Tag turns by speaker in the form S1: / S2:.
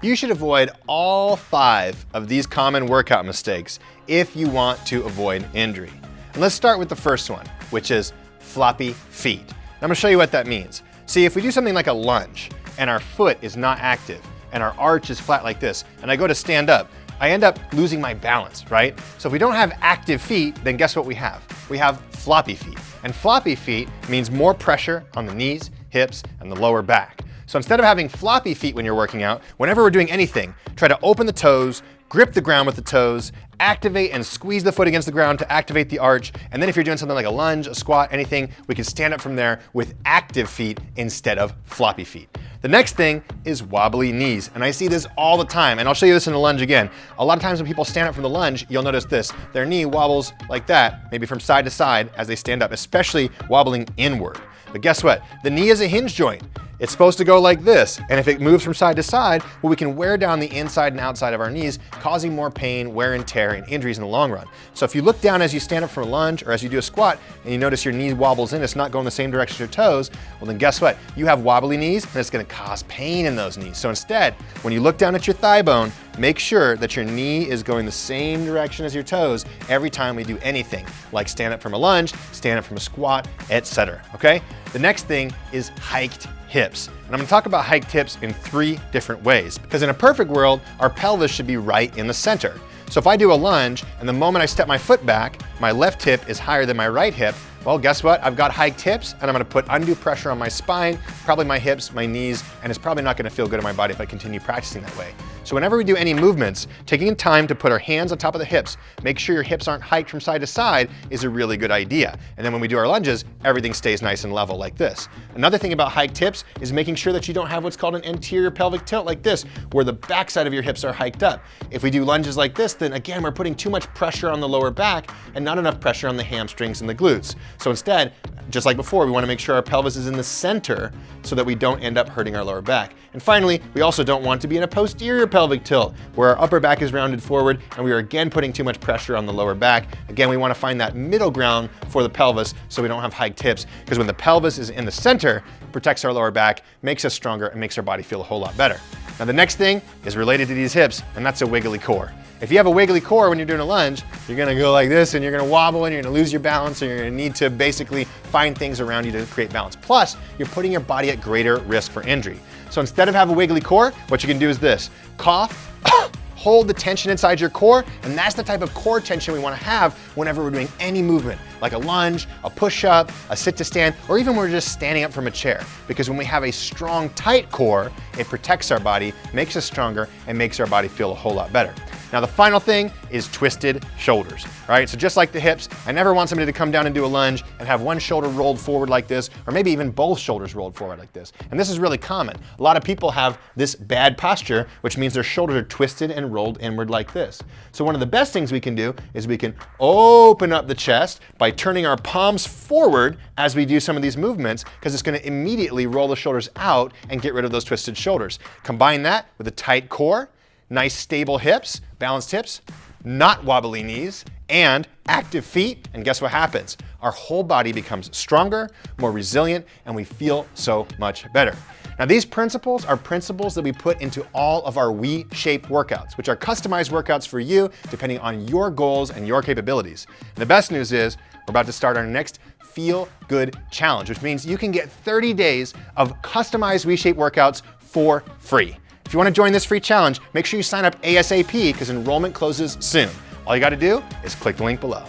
S1: You should avoid all 5 of these common workout mistakes if you want to avoid injury. And let's start with the first one, which is floppy feet. I'm gonna show you what that means. See, if we do something like a lunge and our foot is not active and our arch is flat like this, and I go to stand up, I end up losing my balance, right? So if we don't have active feet, then guess what we have? We have floppy feet. And floppy feet means more pressure on the knees, hips, and the lower back. So instead of having floppy feet when you're working out, whenever we're doing anything, try to open the toes, grip the ground with the toes, activate and squeeze the foot against the ground to activate the arch. And then if you're doing something like a lunge, a squat, anything, we can stand up from there with active feet instead of floppy feet. The next thing is wobbly knees. And I see this all the time. And I'll show you this in the lunge again. A lot of times when people stand up from the lunge, you'll notice this. Their knee wobbles like that, maybe from side to side as they stand up, especially wobbling inward. But guess what? The knee is a hinge joint. It's supposed to go like this, and if it moves from side to side, well, we can wear down the inside and outside of our knees, causing more pain, wear and tear, and injuries in the long run. So if you look down as you stand up for a lunge or as you do a squat, and you notice your knee wobbles in, it's not going the same direction as your toes, well then guess what? You have wobbly knees, and it's gonna cause pain in those knees. So instead, when you look down at your thigh bone, make sure that your knee is going the same direction as your toes every time we do anything, like stand up from a lunge, stand up from a squat, etc. Okay? The next thing is hiked hips. And I'm gonna talk about hiked hips in 3 different ways. Because in a perfect world, our pelvis should be right in the center. So if I do a lunge, and the moment I step my foot back, my left hip is higher than my right hip, well, guess what? I've got hiked hips, and I'm gonna put undue pressure on my spine, probably my hips, my knees, and it's probably not gonna feel good in my body if I continue practicing that way. So whenever we do any movements, taking time to put our hands on top of the hips, make sure your hips aren't hiked from side to side is a really good idea. And then when we do our lunges, everything stays nice and level like this. Another thing about hiked hips is making sure that you don't have what's called an anterior pelvic tilt like this, where the backside of your hips are hiked up. If we do lunges like this, then again, we're putting too much pressure on the lower back and not enough pressure on the hamstrings and the glutes. So instead, just like before, we want to make sure our pelvis is in the center so that we don't end up hurting our lower back. And finally, we also don't want to be in a posterior pelvic tilt where our upper back is rounded forward and we are again putting too much pressure on the lower back. Again, we want to find that middle ground for the pelvis so we don't have hiked hips, because when the pelvis is in the center, it protects our lower back, makes us stronger, and makes our body feel a whole lot better. Now the next thing is related to these hips, and that's a wiggly core. If you have a wiggly core when you're doing a lunge, you're gonna go like this and you're gonna wobble and you're gonna lose your balance and you're gonna need to basically find things around you to create balance. Plus, you're putting your body at greater risk for injury. So instead of have a wiggly core, what you can do is this: cough, hold the tension inside your core, and that's the type of core tension we wanna have whenever we're doing any movement, like a lunge, a push-up, a sit-to-stand, or even when we're just standing up from a chair. Because when we have a strong, tight core, it protects our body, makes us stronger, and makes our body feel a whole lot better. Now the final thing is twisted shoulders, right? So just like the hips, I never want somebody to come down and do a lunge and have one shoulder rolled forward like this, or maybe even both shoulders rolled forward like this. And this is really common. A lot of people have this bad posture, which means their shoulders are twisted and rolled inward like this. So one of the best things we can do is we can open up the chest by turning our palms forward as we do some of these movements, because it's gonna immediately roll the shoulders out and get rid of those twisted shoulders. Combine that with a tight core, nice stable hips, balanced hips, not wobbly knees, and active feet, and guess what happens? Our whole body becomes stronger, more resilient, and we feel so much better. Now these principles are principles that we put into all of our We-Shape workouts, which are customized workouts for you depending on your goals and your capabilities. And the best news is we're about to start our next Feel Good Challenge, which means you can get 30 days of customized We-Shape workouts for free. If you want to join this free challenge, make sure you sign up ASAP because enrollment closes soon. All you got to do is click the link below.